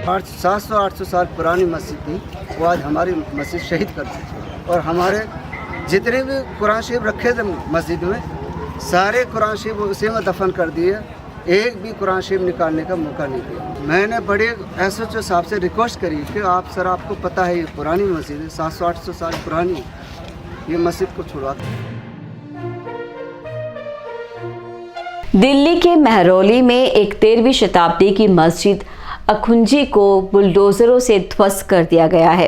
700-800 साल पुरानी मस्जिद थी, वो आज हमारी मस्जिद शहीद कर दी। और हमारे जितने भी कुरान शरीफ रखे थे मस्जिद में, सारे कुरान शरीफ उसी में दफन कर दिए। एक भी कुरान शरीफ निकालने का मौका नहीं दिया। मैंने बड़े एसएचओ साहब से रिक्वेस्ट करी कि आप सर, आपको पता है ये पुरानी मस्जिद है, 700-800 साल पुरानी, ये मस्जिद को छुड़वा। दिल्ली के महरौली में एक 13वीं शताब्दी की मस्जिद अखुंजी को बुलडोजरों से ध्वस्त कर दिया गया है।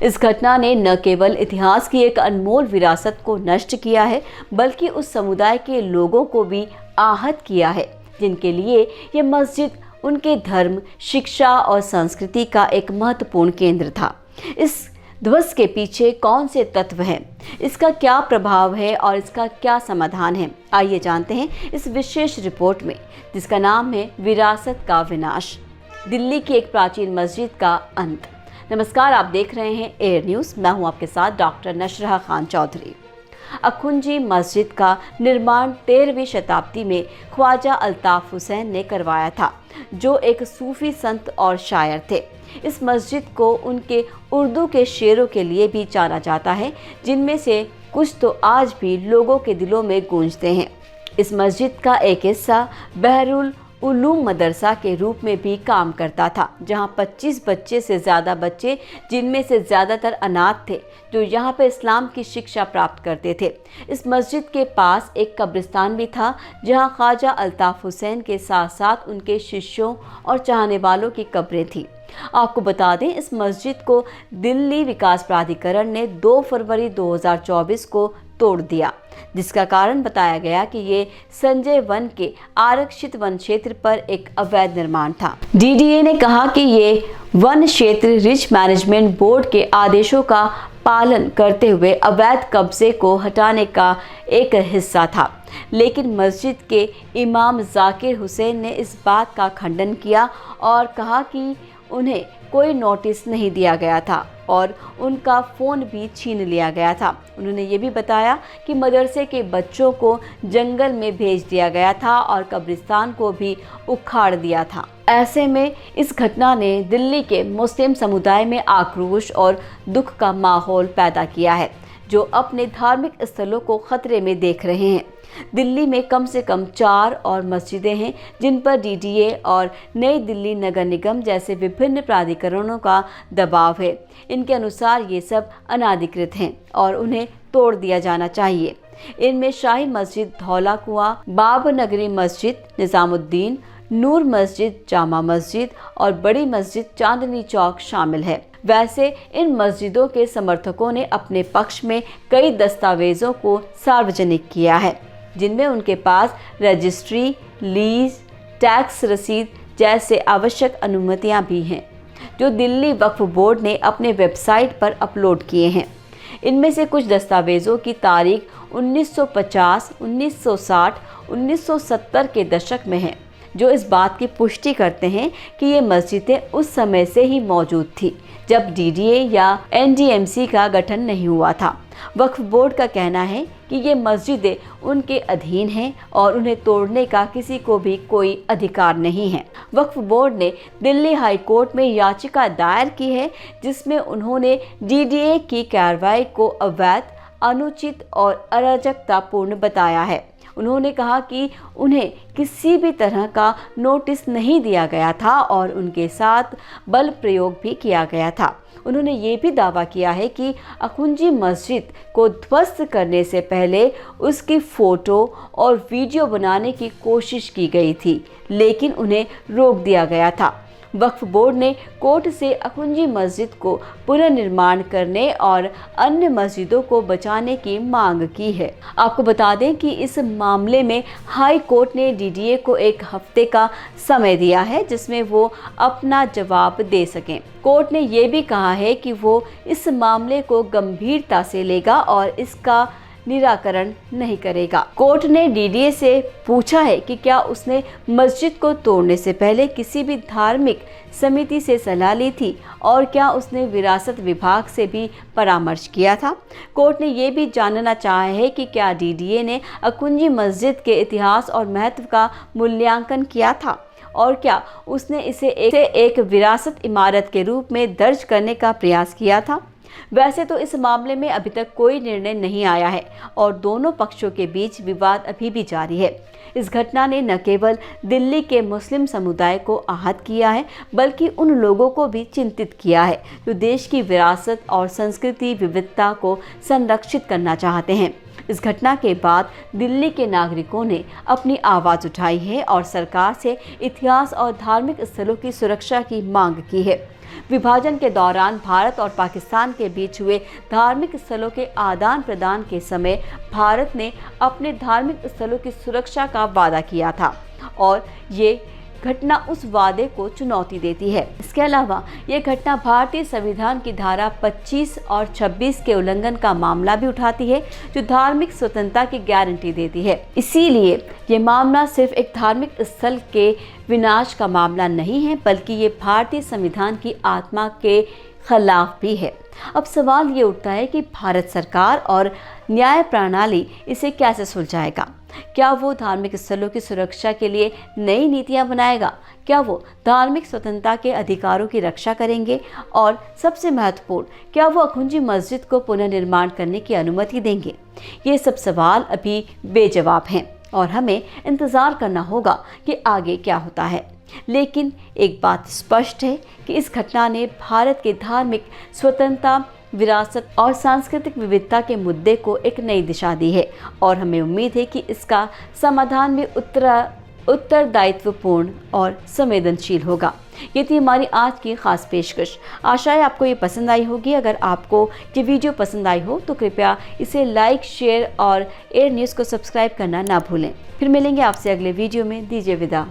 इस घटना ने न केवल इतिहास की एक अनमोल विरासत को नष्ट किया है, बल्कि उस समुदाय के लोगों को भी आहत किया है जिनके लिए ये मस्जिद उनके धर्म, शिक्षा और संस्कृति का एक महत्वपूर्ण केंद्र था। इस ध्वस्त के पीछे कौन से तत्व हैं, इसका क्या प्रभाव है और इसका क्या समाधान है, आइए जानते हैं इस विशेष रिपोर्ट में, जिसका नाम है विरासत का विनाश, दिल्ली की एक प्राचीन मस्जिद का अंत। नमस्कार, आप देख रहे हैं एयर न्यूज़। मैं हूं आपके साथ डॉक्टर नशरह खान चौधरी। अखुंजी मस्जिद का निर्माण 13वीं शताब्दी में ख्वाजा अल्ताफ हुसैन ने करवाया था, जो एक सूफी संत और शायर थे। इस मस्जिद को उनके उर्दू के शेरों के लिए भी जाना जाता है, जिनमें से कुछ तो आज भी लोगों के दिलों में गूंजते हैं। इस मस्जिद का एक हिस्सा बहरुल उलूम मदरसा के रूप में भी काम करता था, जहां 25 बच्चे से ज़्यादा बच्चे, जिनमें से ज़्यादातर अनाथ थे, जो यहां पर इस्लाम की शिक्षा प्राप्त करते थे। इस मस्जिद के पास एक कब्रिस्तान भी था, जहां ख्वाजा अल्ताफ हुसैन के साथ साथ उनके शिष्यों और चाहने वालों की कब्रें थीं। आपको बता दें, इस मस्जिद को दिल्ली विकास प्राधिकरण ने 2 फरवरी 2024 को तोड़ दिया, जिसका कारण बताया गया कि ये संजय वन के आरक्षित वन क्षेत्र पर एक अवैध निर्माण था। डीडीए ने कहा कि ये वन क्षेत्र रिच मैनेजमेंट बोर्ड के आदेशों का पालन करते हुए अवैध कब्जे को हटाने का एक हिस्सा था, लेकिन मस्जिद के इमाम जाकिर हुसैन ने इस बात का खंडन किया और कहा कि उन्हें कोई नोटिस नहीं दिया गया था और उनका फ़ोन भी छीन लिया गया था। उन्होंने ये भी बताया कि मदरसे के बच्चों को जंगल में भेज दिया गया था और कब्रिस्तान को भी उखाड़ दिया था। ऐसे में इस घटना ने दिल्ली के मुस्लिम समुदाय में आक्रोश और दुख का माहौल पैदा किया है, जो अपने धार्मिक स्थलों को खतरे में देख रहे हैं। दिल्ली में कम से कम 4 और मस्जिदें हैं जिन पर डीडीए और नई दिल्ली नगर निगम जैसे विभिन्न प्राधिकरणों का दबाव है। इनके अनुसार ये सब अनाधिकृत हैं और उन्हें तोड़ दिया जाना चाहिए। इनमें शाही मस्जिद धौला कुआं, बाब नगरी मस्जिद, निजामुद्दीन, नूर मस्जिद, जामा मस्जिद और बड़ी मस्जिद चांदनी चौक शामिल है। वैसे इन मस्जिदों के समर्थकों ने अपने पक्ष में कई दस्तावेजों को सार्वजनिक किया है, जिनमें उनके पास रजिस्ट्री, लीज, टैक्स रसीद जैसे आवश्यक अनुमतियां भी हैं, जो दिल्ली वक्फ बोर्ड ने अपने वेबसाइट पर अपलोड किए हैं। इनमें से कुछ दस्तावेज़ों की तारीख 1950, 1960, 1970 के दशक में है, जो इस बात की पुष्टि करते हैं कि ये मस्जिदें उस समय से ही मौजूद थी जब डीडीए या एनडीएमसी का गठन नहीं हुआ था। वक्फ बोर्ड का कहना है कि ये मस्जिदें उनके अधीन हैं और उन्हें तोड़ने का किसी को भी कोई अधिकार नहीं है। वक्फ बोर्ड ने दिल्ली हाई कोर्ट में याचिका दायर की है, जिसमें उन्होंने डीडीए की कार्रवाई को अवैध, अनुचित और अराजकतापूर्ण बताया है। उन्होंने कहा कि उन्हें किसी भी तरह का नोटिस नहीं दिया गया था और उनके साथ बल प्रयोग भी किया गया था। उन्होंने ये भी दावा किया है कि अखुंजी मस्जिद को ध्वस्त करने से पहले उसकी फ़ोटो और वीडियो बनाने की कोशिश की गई थी, लेकिन उन्हें रोक दिया गया था। वक्फ बोर्ड ने कोर्ट से अखुंजी मस्जिद को पुनर्निर्माण करने और अन्य मस्जिदों को बचाने की मांग की है। आपको बता दें कि इस मामले में हाई कोर्ट ने डीडीए को 1 हफ्ते का समय दिया है, जिसमें वो अपना जवाब दे सकें। कोर्ट ने ये भी कहा है कि वो इस मामले को गंभीरता से लेगा और इसका निराकरण नहीं करेगा। कोर्ट ने डीडीए से पूछा है कि क्या उसने मस्जिद को तोड़ने से पहले किसी भी धार्मिक समिति से सलाह ली थी और क्या उसने विरासत विभाग से भी परामर्श किया था। कोर्ट ने ये भी जानना चाहा है कि क्या डीडीए ने अखुंजी मस्जिद के इतिहास और महत्व का मूल्यांकन किया था और क्या उसने इसे एक विरासत इमारत के रूप में दर्ज करने का प्रयास किया था? वैसे तो इस मामले में अभी तक कोई निर्णय नहीं आया है और दोनों पक्षों के बीच विवाद अभी भी जारी है। इस घटना ने न केवल दिल्ली के मुस्लिम समुदाय को आहत किया है, बल्कि उन लोगों को भी चिंतित किया है जो देश की विरासत और संस्कृति विविधता को संरक्षित करना चाहते हैं। इस घटना के बाद दिल्ली के नागरिकों ने अपनी आवाज़ उठाई है और सरकार से इतिहास और धार्मिक स्थलों की सुरक्षा की मांग की है। विभाजन के दौरान भारत और पाकिस्तान के बीच हुए धार्मिक स्थलों के आदान प्रदान के समय भारत ने अपने धार्मिक स्थलों की सुरक्षा का वादा किया था और ये घटना उस वादे को चुनौती देती है। इसके अलावा ये घटना भारतीय संविधान की धारा 25 और 26 के उल्लंघन का मामला भी उठाती है, जो धार्मिक स्वतंत्रता की गारंटी देती है। इसीलिए ये मामला सिर्फ एक धार्मिक स्थल के विनाश का मामला नहीं है, बल्कि ये भारतीय संविधान की आत्मा के खिलाफ भी है। अब सवाल ये उठता है कि भारत सरकार और न्याय प्रणाली इसे कैसे सुलझाएगा? क्या वो धार्मिक स्थलों की सुरक्षा के लिए नई नीतियां बनाएगा? क्या वो धार्मिक स्वतंत्रता के अधिकारों की रक्षा करेंगे? और सबसे महत्वपूर्ण, क्या वो अखुंजी मस्जिद को पुनर्निर्माण करने की अनुमति देंगे? ये सब सवाल अभी बेजवाब हैं और हमें इंतज़ार करना होगा कि आगे क्या होता है। लेकिन एक बात स्पष्ट है कि इस घटना ने भारत के धार्मिक स्वतंत्रता, विरासत और सांस्कृतिक विविधता के मुद्दे को एक नई दिशा दी है और हमें उम्मीद है कि इसका समाधान भी उत्तरदायित्वपूर्ण और संवेदनशील होगा। ये थी हमारी आज की खास पेशकश। आशा है आपको ये पसंद आई होगी। अगर आपको ये वीडियो पसंद आई हो तो कृपया इसे लाइक, शेयर और एयर न्यूज़ को सब्सक्राइब करना ना भूलें। फिर मिलेंगे आपसे अगले वीडियो में। दीजिए विदा।